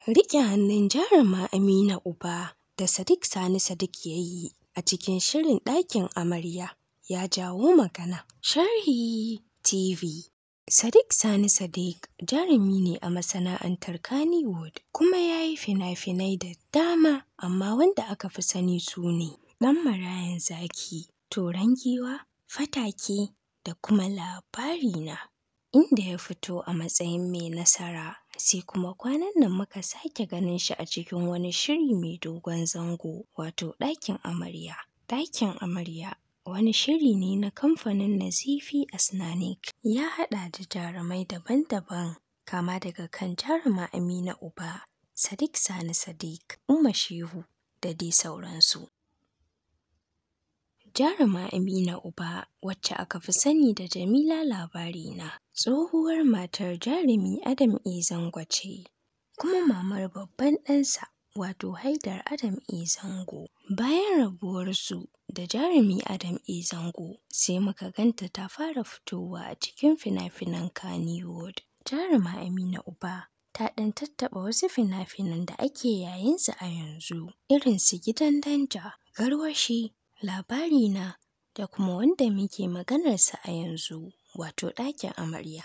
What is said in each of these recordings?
Riƙe hannun jaruma Amina Uba da Sadiq Sani Sadiq ya yi a cikin shirin ɗakin amarya ya jawo magana. Sharhi TV. Sadiq Sani Sadiq jarumi ne a masana'antar Kannywood kuma ya yi fina-finai da dama, amma wanda aka fi sani su ne Ɗan Marayan Zaki, Toren Giwa, Fatake da kuma Labarina, inda ya fito a matsayin mai nasara. Sai kuma kwanan nan muka sake ganin shi a cikin wani shiri mai dogon zango, wato Ɗakin Amarya. Ɗakin Amarya wani shiri ne na kamfanin Nazifi Asnanik. Ya haɗa da jarumai daban-daban, kama daga kan jaruma Amina Uba, Sadiq Sani Sadiq, Umma Shehu da dai sauransu. Jaruma Amina Uba, wacce aka fi sani da Jamila Labarina, tsohuwar matar jarumi Adam A. Zango ce, kuma mamar babban ɗansa, wato Haidar Adam A. Zango. Bayan rabuwarsu da jarumi Adam A. Zango, sai muka ganta ta fara fitowa a cikin fina-finan Kannywood. Jaruma Amina Uba ta ɗan tattaɓa wasu fina-finan da ake yayinsu a yanzu, irin su Gidan Danja, Garwashi, Labarina da kuma wanda muke maganarsa a yanzu, wato Ɗakin Amarya.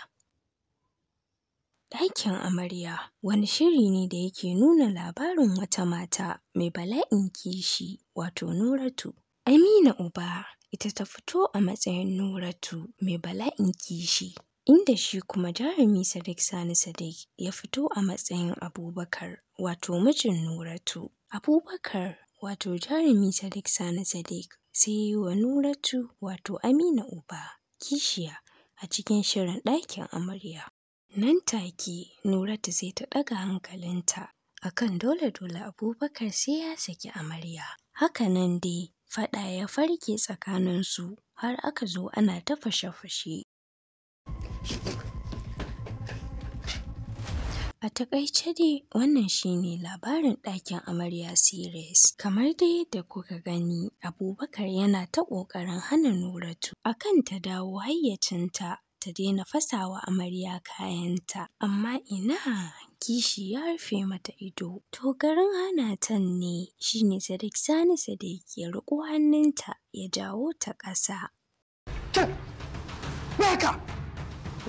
Ɗakin Amarya wani shiri ne da yake nuna labarin wata mata mai bala'in kishi, wato Nuratu. Amina Uba ita ta fito a matsayin Nuratu mai bala'in kishi, inda shi kuma jarumi Sadiq Sani Sadiq ya fito a matsayin Abubakar, wato mijin Nuratu. Abubakar, wato jarumi Sadiq Sani Sadiq, sai yi wa Nuratu, wato Amina Uba, kishiya a cikin shirin Ɗakin Amarya. Nan take Nuratu sai ta ɗaga hankalinta akan dole Abubakar sai ya saki amarya. Haka nan dai faɗa ya farke tsakaninsu har aka zo ana ta fashe-fashe. A taƙaice dai wannan shi ne labarin Ɗakin Amarya series. Kamar dai yadda kuka gani, Abubakar yana ta ƙoƙarin hana Nuratu akan ta dawo hayyacinta, ta daina fasawa amarya kayanta, amma ina, kishi ya rufe mata ido. To garin hana ta ne, shi ne Sadiq Sani Sadiq ya riƙo hannunta ya jawo ta ƙasa.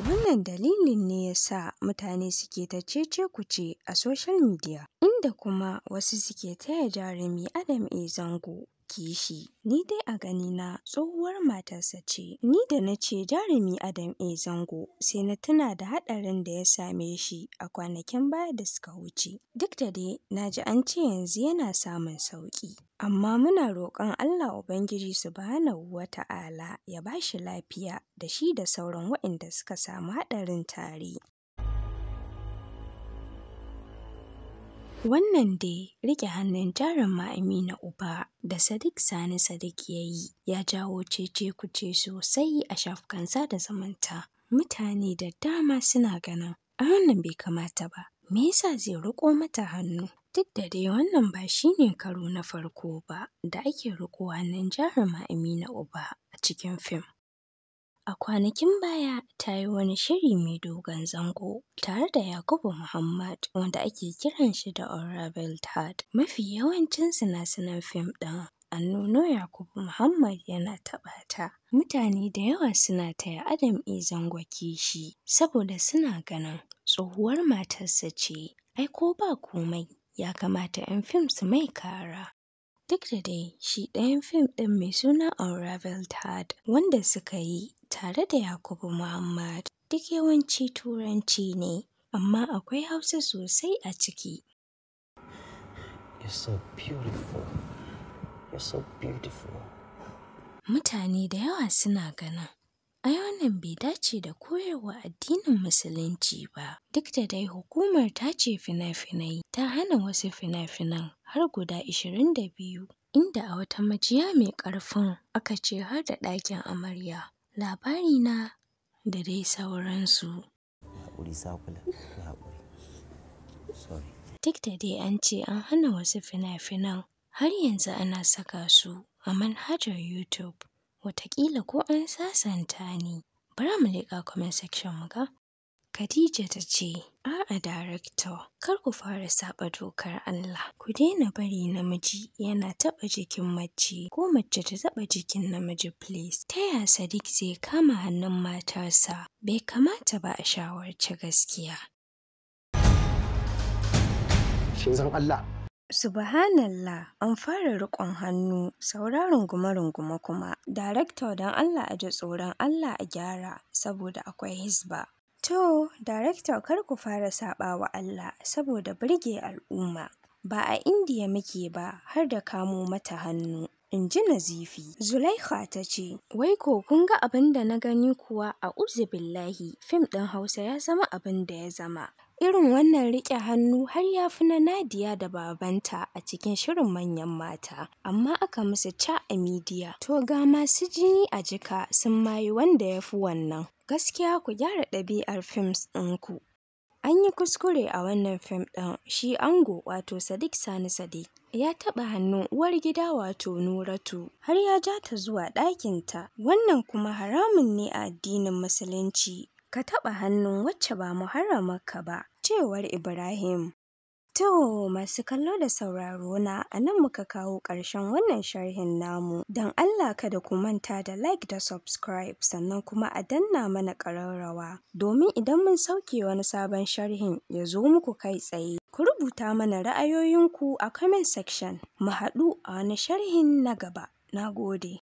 Wannan dalilin ne ya sa mutane suke ta cece-kuce a social media, inda kuma wasu suke taya jarumi Adam A. Zango kishi. Ni dai a ganina tsohuwar matarsa ce. Ni da na ce jarumi Adam A. Zango, sai na tuna da haɗarin da ya same shi a kwanakin baya da suka wuce. Duk da dai na ji an ce yanzu yana samun sauƙi, amma muna roƙon Allah Ubangiji Subhanahu wa ta'ala ya ba shi lafiya da shi da sauran waɗanda suka samu haɗarin tare. Wannan dai riƙe hannun jaruma Amina Uba da Sadiq Sani Sadiq ya yi ya jawo cece-kuce sosai a shafukan sada zumunta. Mutane da dama suna ganin a wannan bai kamata ba, me yasa zai riƙo mata hannu? Duk da dai wannan ba shi ne karo na farko ba da ake riƙo hannun jaruma Amina Uba a cikin fim. A kwanakin baya ta yi wani shiri mai dogon zango tare da Yakubu Muhammad, wanda ake kiran shi da Unraveled Heart. Mafi yawancin sina-sinan fim ɗin an nuno Yakubu Muhammad yana taɓa ta. Mutane da yawa suna taya Adam A. Zango kishi, saboda suna ganin tsohuwar matarsa ce. Ai ko ba komai, ya kamata 'yan fim su mai kara. Duk da dai shi ɗayan fim ɗin mai suna Unraveled Heart wanda suka yi tare da Yakubu Muhammad, duk yawanci Turanci ne, amma akwai Hausa sosai a ciki. You're so beautiful. You're so beautiful. Mutane da yawa suna ganin ai wannan bai dace da koyarwa addinin Musulunci ba. Duk da dai hukumar tace fina-finai ta hana wasu fina-finan har guda 22, inda a wata majiya mai ƙarfin aka ce har da Ɗakin Amarya, Labarina da dai sauransu. Duk da dai an ce an hana wasu fina-finan, har yanzu ana saka su a manhajar YouTube. Wataƙila ko an sasanta ne. Bari mu leƙa comment section mu ga. Khadija ta ce, A'a director, kar ku fara saɓa dokar Allah. Ku daina bari namiji yana taɓa jikin mace ko mace ta taɓa jikin namiji please. Ta ya Sadiq zai kama hannun matarsa? Bai kamata ba a shawarci gaskiya. Shin zan Allah? Subhanallah, an fara riƙon hannu, saura rungume-rungume kuma. Director don Allah a ji tsoron Allah a gyara, saboda akwai Hisba. To, Director kar ku fara saɓa wa Allah saboda burge al'umma. Ba a Indiya muke ba har da kamo mata hannu, in ji Nazifi. Zulaikha ta ce, wai ko kun ga abin da na gani kuwa a uzubillahi, fim ɗin Hausa ya zama abin da ya zama. Irin wannan riƙe hannu har ya fi na Nadiya da babanta a cikin shirin manyan mata, amma aka musu ca a midiya. To ga masu jini a jika sun mayi wanda ya fi wannan. Gaskiya ku gyara ɗabi'ar fims ɗinku. An yi kuskure a wannan fim ɗin, shi ango wato Sadiq Sani Sadiq ya taɓa hannun uwar gida wato Nuratu har ya ja ta zuwa ɗakinta. Wannan kuma haramun ne a addinin Musulunci. Ka taɓa hannun wacce ba muharramarka ba, cewar Ibrahim. To, masu kallo da sauraro na, a nan muka kawo ƙarshen wannan sharhin namu. Don Allah kada ku manta da like da subscribe, sannan kuma a danna mana ƙararrawa, domin idan mun sauke wani sabon sharhin ya zo muku kai tsaye. Ku rubuta mana ra'ayoyinku a comment section. Mu haɗu a wani sharhin na gaba. Na gode.